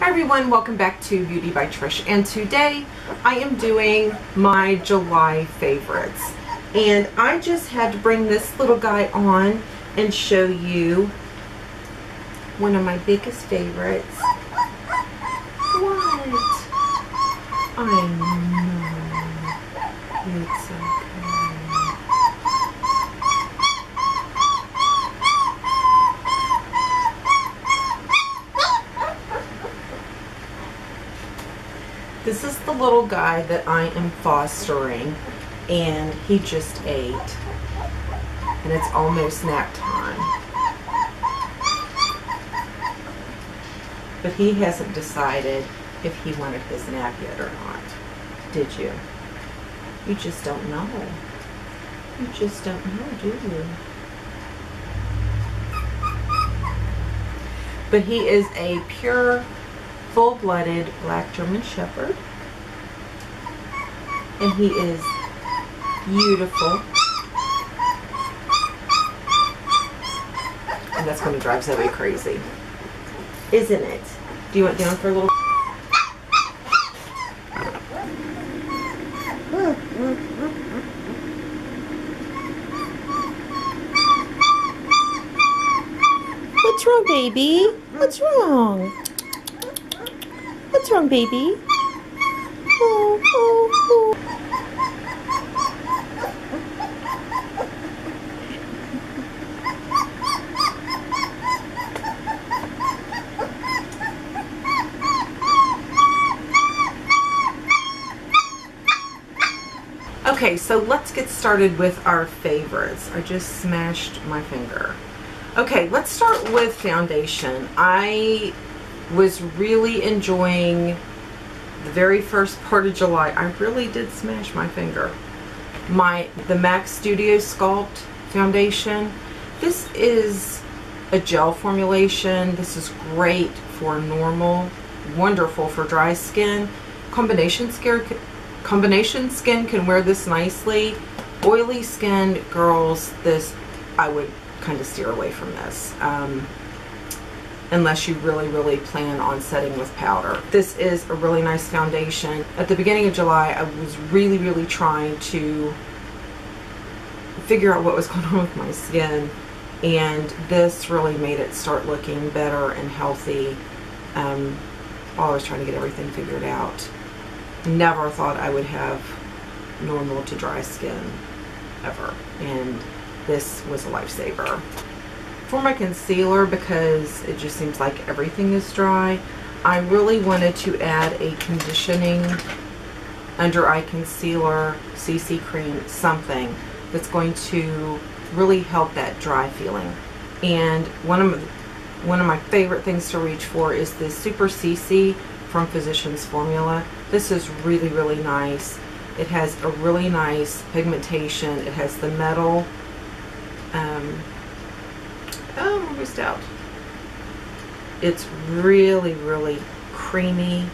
Hi everyone, welcome back to Beauty by Trish, and today I am doing my July favorites, and I just had to bring this little guy on and show you one of my biggest favorites. What? I know. It's okay. This is the little guy that I am fostering, and he just ate, and it's almost nap time. But he hasn't decided if he wanted his nap yet or not. Did you? You just don't know. You just don't know, do you? But he is a pure, full-blooded black German Shepherd, and he is beautiful, and that's going to drive Zoe crazy, isn't it? Do you want down for a little? What's wrong, baby? What's wrong? What's wrong, baby? Oh, oh, oh. Okay, so let's get started with our favorites. I just smashed my finger. Okay, let's start with foundation. I was really enjoying the very first part of July. I really did smash my finger. The MAC Studio Sculpt foundation. This is a gel formulation. This is great for normal, wonderful for dry skin. Combination skin can wear this nicely. Oily skin girls, this I would kind of steer away from this. Unless you really plan on setting with powder. This is a really nice foundation. At the beginning of July, I was really trying to figure out what was going on with my skin, and this really made it start looking better and healthy while I was trying to get everything figured out. Never thought I would have normal to dry skin ever, and this was a lifesaver. For my concealer, because it just seems like everything is dry, I really wanted to add a conditioning under eye concealer, CC cream, something that's going to really help that dry feeling. And one of my favorite things to reach for is this Super CC from Physicians Formula. This is really nice. It has a really nice pigmentation. It has the metal oh, missed out. It's really creamy.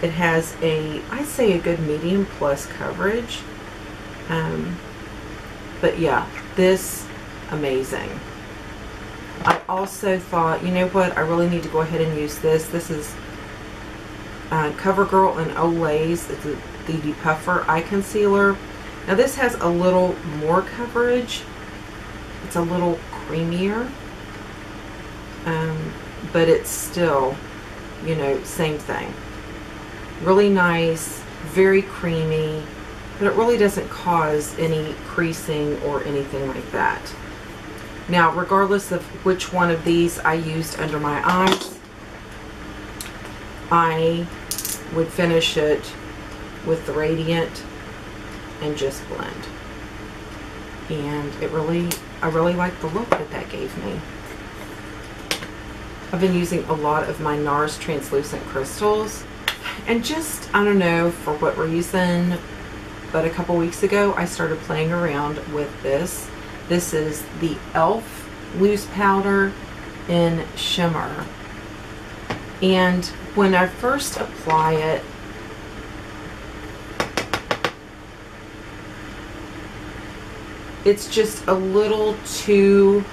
It has I'd say a good medium plus coverage. But yeah, this, amazing. I also thought, you know what, I really need to go ahead and use this. This is CoverGirl and Olay's. It's the Depuffer Eye Concealer. Now this has a little more coverage. It's a little creamier. But it's still, you know, same thing. Really nice, very creamy, but it really doesn't cause any creasing or anything like that. Now, regardless of which one of these I used under my eyes, I would finish it with the Radiant and just blend. And I really like the look that gave me. I've been using a lot of my NARS translucent crystals, and just, I don't know for what reason, but a couple weeks ago I started playing around with this. This is the e.l.f. loose powder in shimmer, and when I first apply it, it's just a little too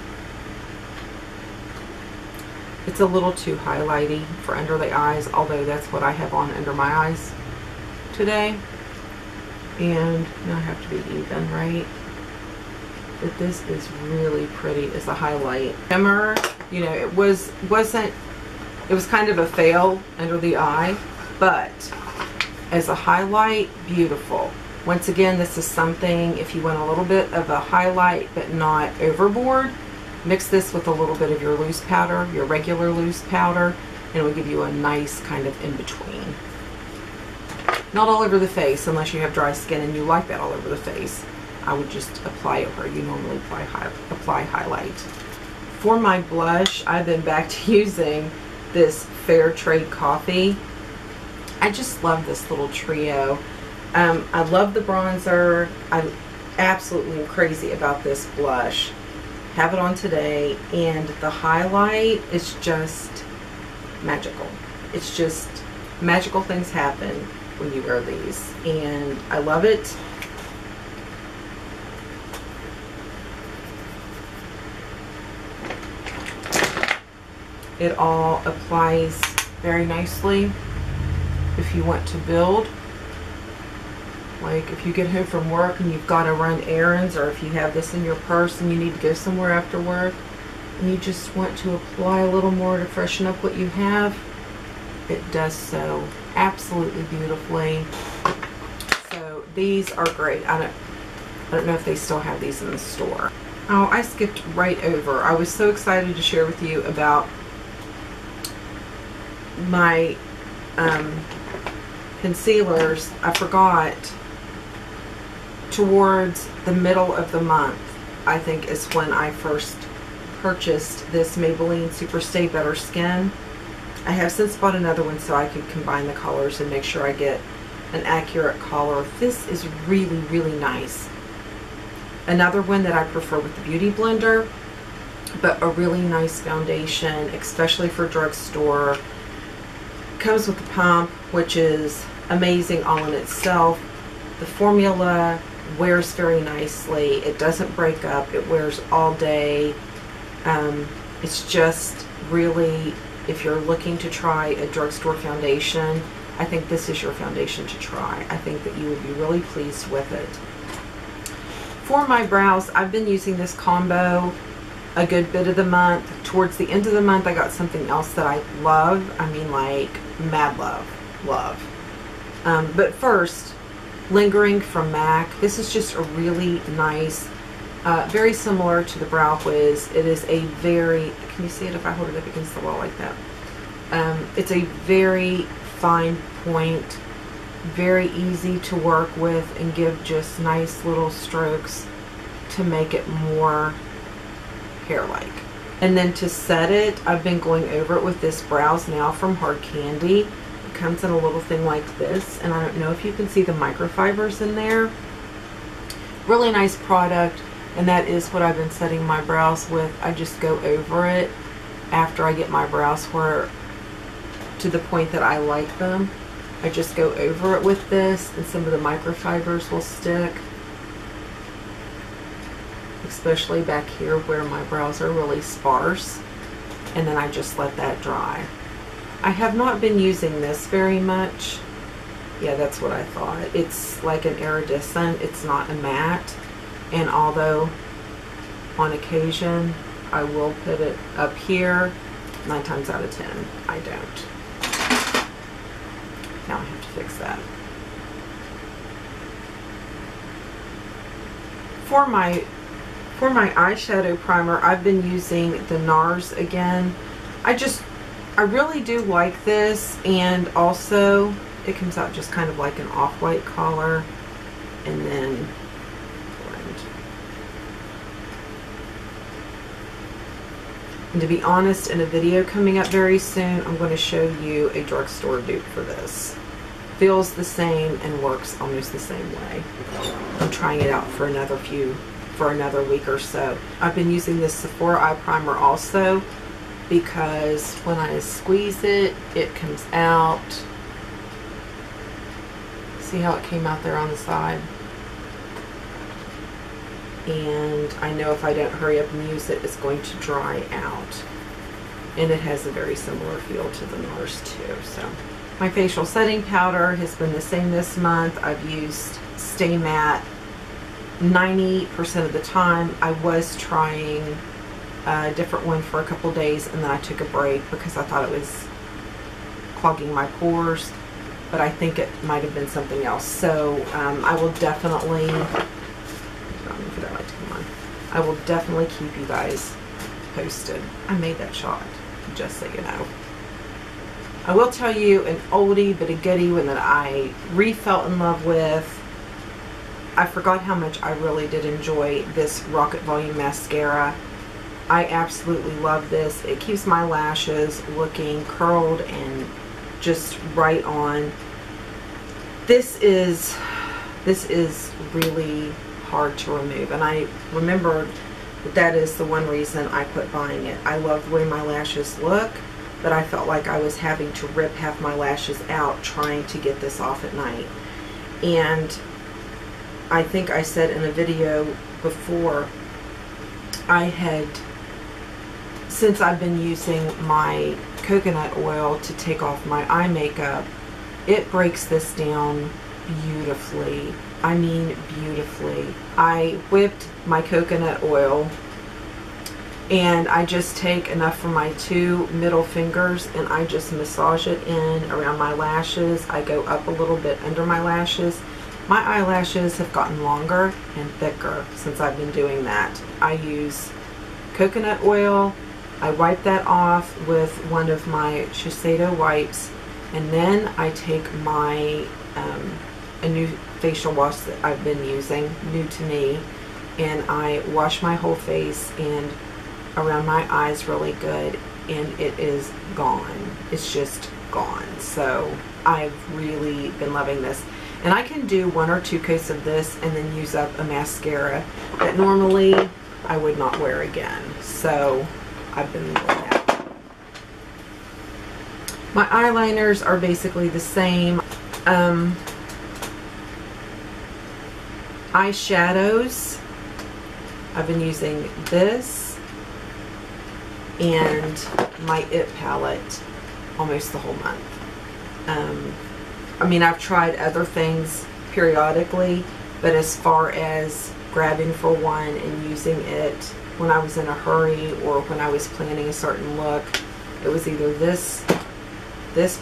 It's a little too highlighty for under the eyes, although that's what I have on under my eyes today. And now I have to be even, right? But this is really pretty as a highlight. Shimmer, you know, it was kind of a fail under the eye, but as a highlight, beautiful. Once again, this is something, if you want a little bit of a highlight but not overboard, mix this with a little bit of your loose powder, your regular loose powder, and it will give you a nice kind of in-between. Not all over the face, unless you have dry skin and you like that all over the face. I would just apply over. You normally apply highlight. For my blush, I've been back to using this Fair Trade Coffee. I just love this little trio. I love the bronzer. I absolutely am crazy about this blush. Have it on today, and the highlight is just magical. It's just magical things happen when you wear these, and I love it. It all applies very nicely if you want to build. Like if you get home from work and you've got to run errands, or if you have this in your purse and you need to go somewhere after work and you just want to apply a little more to freshen up what you have, it does so absolutely beautifully. So these are great. I don't know if they still have these in the store. Oh, I skipped right over. I was so excited to share with you about my concealers. I forgot. Towards the middle of the month, I think, is when I first purchased this Maybelline Super Stay Better Skin. I have since bought another one so I could combine the colors and make sure I get an accurate color. This is really, really nice. Another one that I prefer with the Beauty Blender, but a really nice foundation, especially for drugstore. Comes with a pump, which is amazing all in itself. The formula wears very nicely. It doesn't break up. It wears all day. It's just really, if you're looking to try a drugstore foundation, I think this is your foundation to try. I think that you would be really pleased with it. For my brows, I've been using this combo a good bit of the month. Towards the end of the month, I got something else that I love. I mean, like, mad love. But first, Lingering from MAC. This is just a really nice, very similar to the Brow Wiz. It is a very, can you see it if I hold it up against the wall like that? It's a very fine point, very easy to work with, and give just nice little strokes to make it more hair-like. And then to set it, I've been going over it with this Brows Now from Hard Candy. It comes in a little thing like this, and I don't know if you can see the microfibers in there. Really nice product, and that is what I've been setting my brows with. I just go over it after I get my brows where to the point that I like them. I just go over it with this, and some of the microfibers will stick, especially back here where my brows are really sparse, and then I just let that dry. I have not been using this very much. Yeah, that's what I thought. It's like an iridescent, it's not a matte, and although on occasion I will put it up here, 9 times out of 10 I don't. Now I have to fix that. For my eyeshadow primer, I've been using the NARS again. I really do like this, and also it comes out just kind of like an off-white color, and then blend. And to be honest, in a video coming up very soon, I'm going to show you a drugstore dupe for this. Feels the same and works almost the same way. I'm trying it out for another week or so. I've been using this Sephora eye primer also, because when I squeeze it, it comes out. See how it came out there on the side? And I know if I don't hurry up and use it, it's going to dry out. and it has a very similar feel to the NARS too. So my facial setting powder has been the same this month. I've used Stay Matte 90% of the time. I was trying a different one for a couple days, and then I took a break because I thought it was clogging my pores, but I think it might have been something else. So I will definitely, I will definitely keep you guys posted. I made that shot, just so you know. I will tell you an oldie but a goodie one that I re-fell in love with. I forgot how much I really did enjoy this Rocket Volume Mascara. I absolutely love this. It keeps my lashes looking curled and just right on. This is really hard to remove, and I remember that is the one reason I quit buying it. I love the way my lashes look, but I felt like I was having to rip half my lashes out trying to get this off at night. And I think I said in a video before, since I've been using my coconut oil to take off my eye makeup, it breaks this down beautifully. I mean beautifully. I whipped my coconut oil, and I just take enough from my 2 middle fingers and I just massage it in around my lashes. I go up a little bit under my lashes. My eyelashes have gotten longer and thicker since I've been doing that. I use coconut oil. I wipe that off with one of my Shiseido wipes, and then I take my a new facial wash that I've been using, new to me, and I wash my whole face and around my eyes really good, and it is gone. It's just gone. So I've really been loving this. And I can do 1 or 2 coats of this and then use up a mascara that normally I would not wear again. So I've been doing that. My eyeliners are basically the same. Eyeshadows, I've been using this and my IT palette almost the whole month. I mean, I've tried other things periodically, but as far as grabbing for one and using it when I was in a hurry or when I was planning a certain look, it was either this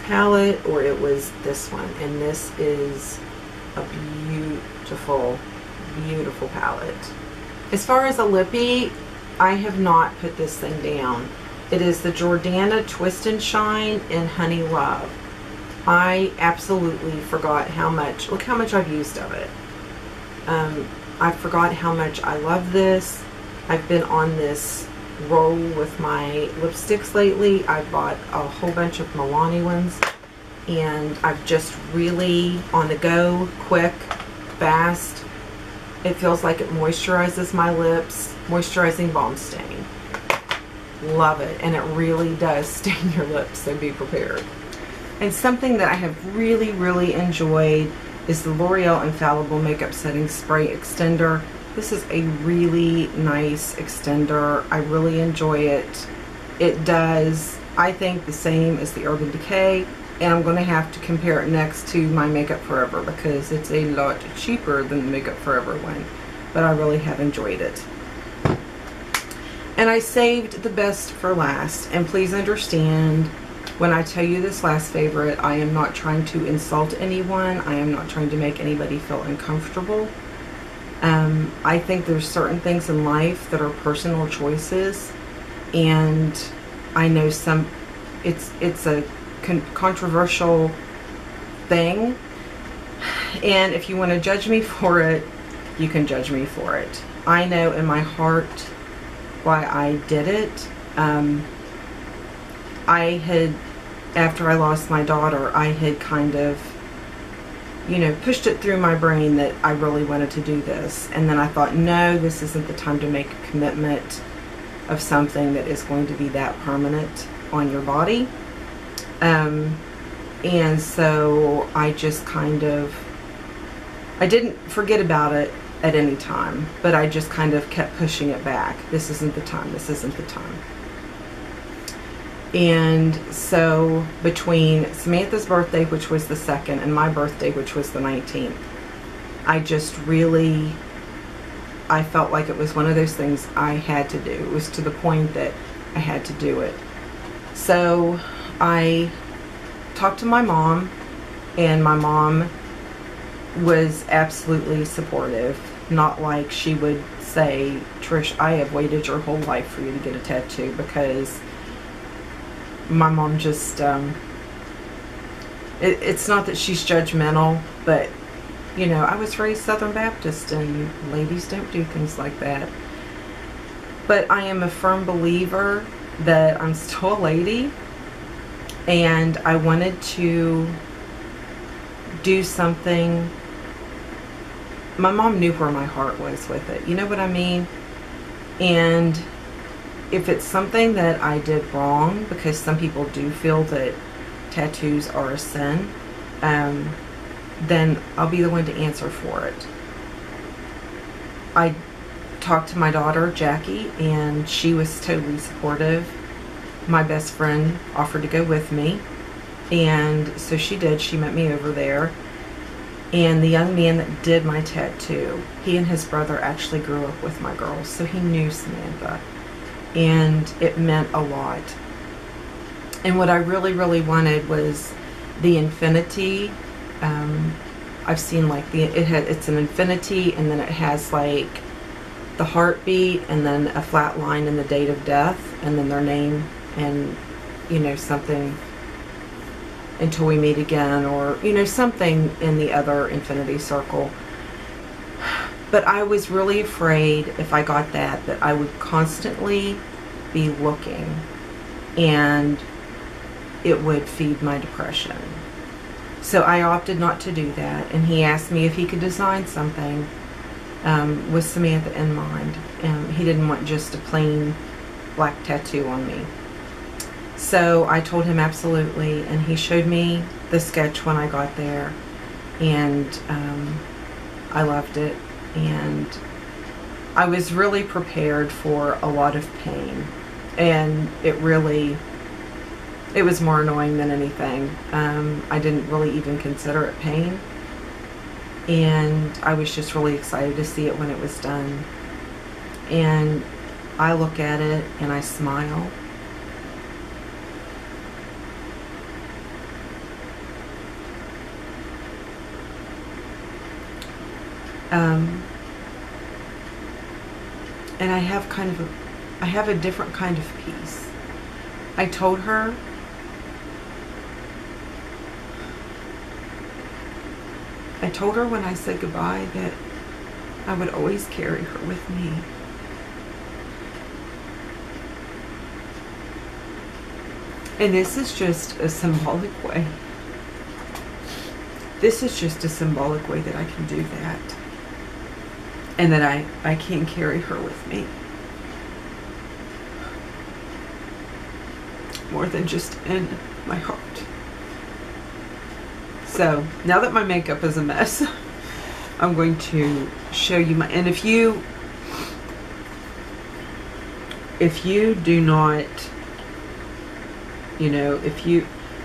palette or it was this one. And this is a beautiful, beautiful palette. As far as a lippy, I have not put this thing down. It is the Jordana Twist and Shine in Honey Love. I absolutely forgot how much, look how much I've used of it. I forgot how much I love this. I've been on this roll with my lipsticks lately. I bought a whole bunch of Milani ones, and I've just really on the go, quick, fast. It feels like it moisturizes my lips. Moisturizing Balm Stain. Love it, and it really does stain your lips, so be prepared. And something that I have really, really enjoyed is the L'Oreal Infallible Makeup Setting Spray Extender. This is a really nice extender. I really enjoy it. It does, I think, the same as the Urban Decay, and I'm going to have to compare it next to my Makeup Forever because it's a lot cheaper than the Makeup Forever one, but I really have enjoyed it. And I saved the best for last, and please understand, when I tell you this last favorite, I am not trying to insult anyone. I am not trying to make anybody feel uncomfortable. I think there's certain things in life that are personal choices, and I know it's a controversial thing, and if you want to judge me for it, you can judge me for it. I know in my heart why I did it. I had, after I lost my daughter, I had kind of, you know, pushed it through my brain that I really wanted to do this. And then I thought, no, this isn't the time to make a commitment of something that is going to be that permanent on your body. And so I just kind of, I didn't forget about it at any time, but I just kind of kept pushing it back. This isn't the time. This isn't the time. And so between Samantha's birthday, which was the 2nd, and my birthday, which was the 19th, I just really, I felt like it was one of those things I had to do. It was to the point that I had to do it. So I talked to my mom, and my mom was absolutely supportive. Not like she would say, Trish, I have waited your whole life for you to get a tattoo, because my mom just, it's not that she's judgmental, but, you know, I was raised Southern Baptist, and ladies don't do things like that. But I am a firm believer that I'm still a lady, and I wanted to do something. My mom knew where my heart was with it, you know what I mean? And if it's something that I did wrong, because some people do feel that tattoos are a sin, then I'll be the one to answer for it. I talked to my daughter, Jackie, and she was totally supportive. My best friend offered to go with me, and so she did. She met me over there. And the young man that did my tattoo, he and his brother actually grew up with my girls, so he knew Samantha. And it meant a lot. And what I really, really wanted was the infinity. I've seen like it's an infinity, and then it has like the heartbeat, and then a flat line and the date of death, and then their name, and, you know, something, until we meet again, or, you know, something in the other infinity circle. But I was really afraid if I got that I would constantly be looking, and it would feed my depression. So I opted not to do that, and he asked me if he could design something with Samantha in mind. He didn't want just a plain black tattoo on me. So I told him absolutely, and he showed me the sketch when I got there, and I loved it, and I was really prepared for a lot of pain, and it was more annoying than anything. I didn't really even consider it pain, and I was just really excited to see it when it was done. And I look at it and I smile. And I have a different kind of peace. I told her when I said goodbye that I would always carry her with me. And this is just a symbolic way. This is just a symbolic way that I can do that. And that I can carry her with me. More than just in my heart. So, now that my makeup is a mess, I'm going to show you my, and if you do not, you know,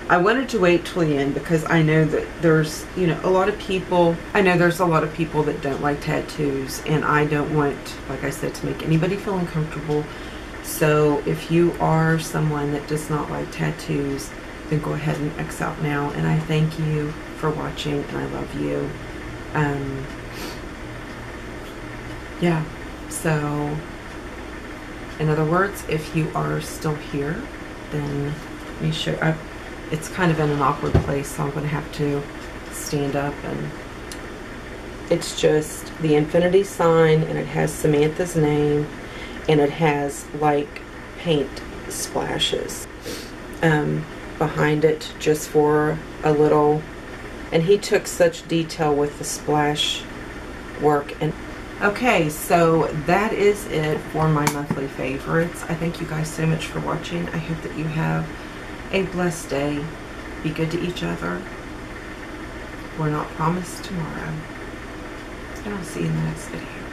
I wanted to wait till the end because I know that there's, you know, a lot of people, I know there's a lot of people that don't like tattoos, and I don't want, like I said, to make anybody feel uncomfortable. So if you are someone that does not like tattoos, then go ahead and X out now. And I thank you for watching, and I love you. Yeah, so in other words, if you are still here, then let me show you. It's kind of in an awkward place, so I'm going to have to stand up, and it's just the infinity sign, and it has Samantha's name, and it has like paint splashes behind it just for a little, and he took such detail with the splash work. And okay, so that is it for my monthly favorites. I thank you guys so much for watching. I hope that you have a blessed day. Be good to each other. We're not promised tomorrow. And I'll see you in the next video.